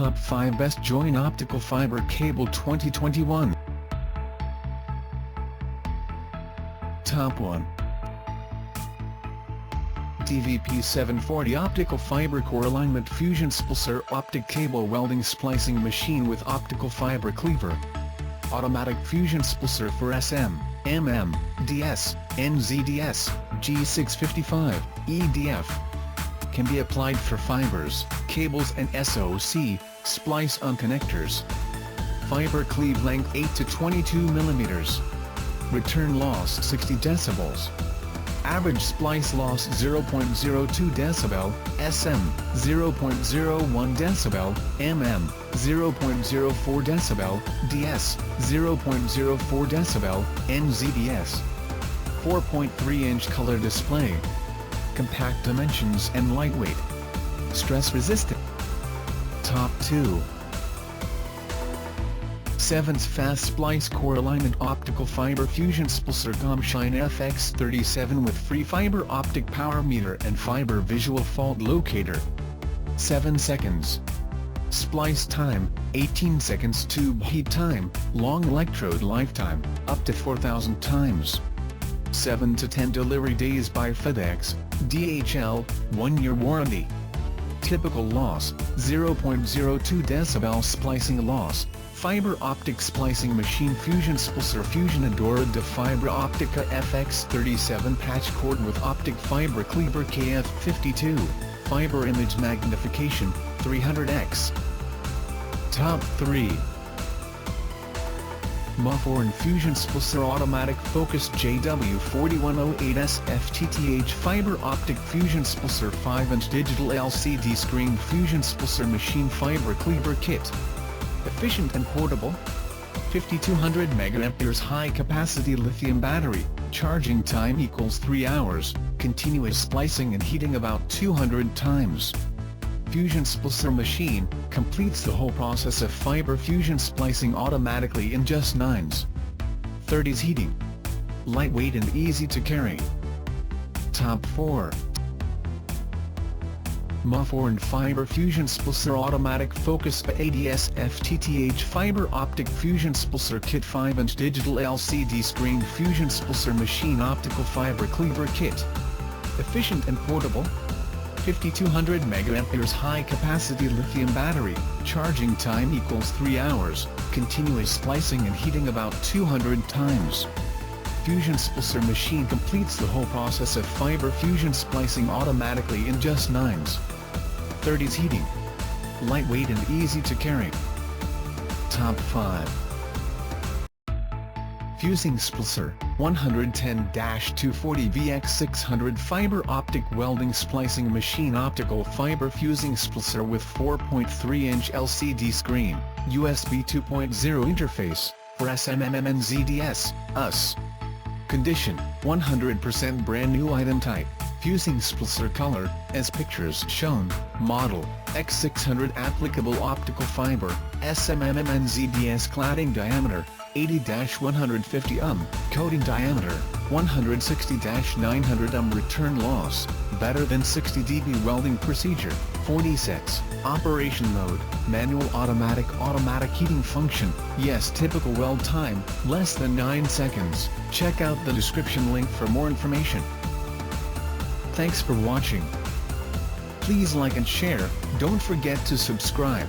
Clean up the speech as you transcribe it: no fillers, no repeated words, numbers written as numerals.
Top 5 Best Joint Optical Fiber Cable 2021. Top 1. DVP-740 Optical Fiber Core Alignment Fusion Splicer Optic Cable Welding Splicing Machine with Optical Fiber Cleaver. Automatic Fusion Splicer for SM, MM, DS, NZDS, G655, EDF. Can be applied for fibers, cables and SoC, splice on connectors. Fiber cleave length 8 to 22 mm. Return loss 60 dB. Average splice loss 0.02 dB, SM 0.01 dB, MM 0.04 dB, DS 0.04 dB, NZDS. 4.3-inch color display. Compact dimensions and lightweight. Stress resistant. Top 2. 7th Fast Splice Core Alignment Optical Fiber Fusion Splicer Komshine FX37 with free fiber optic power meter and fiber visual fault locator. 7 seconds. Splice time, 18 seconds. Tube heat time, long electrode lifetime, up to 4,000 times. 7 to 10 delivery days by FedEx, DHL, 1-year warranty. Typical loss, 0.02 dB splicing loss. Fiber optic splicing machine Fusion Splicer Fusion Adora de Fibra Optica FX37 patch cord with optic fiber cleaver KF52, fiber image magnification, 300x. Top 3. Mophorn Fusion Splicer Automatic Focus JW4108S FTTH Fiber Optic Fusion Splicer 5-inch Digital LCD Screen Fusion Splicer Machine Fiber Cleaver Kit. Efficient and portable. 5200 mAh high capacity lithium battery, charging time equals 3 hours, continuous splicing and heating about 200 times. Fusion Splicer machine completes the whole process of fiber fusion splicing automatically in just 9s. 30s heating. Lightweight and easy to carry. Top 4. Mophorn Fiber Fusion Splicer Automatic Focus ADS FTTH Fiber Optic Fusion Splicer Kit 5-inch Digital LCD Screen Fusion Splicer Machine Optical Fiber Cleaver Kit. Efficient and portable. 5200 mAh high capacity lithium battery, charging time equals 3 hours, continuous splicing and heating about 200 times. Fusion Splicer machine completes the whole process of fiber fusion splicing automatically in just 9s. 30s heating. Lightweight and easy to carry. Top 5. Fusing Splicer 110-240VX600 Fiber Optic Welding Splicing Machine Optical Fiber Fusing Splicer with 4.3-inch LCD screen, USB 2.0 interface, for SMMM/NZDS, US. Condition, 100% brand new item type. Fusing Splicer color, as pictures shown. Model, X600 applicable optical fiber, SMMM/NZDS cladding diameter, 80-150 coating diameter, 160-900 return loss, better than 60 dB welding procedure, 40 sets, operation mode, manual automatic heating function, yes typical weld time, less than 9 seconds, check out the description link for more information. Thanks for watching. Please like and share, don't forget to subscribe.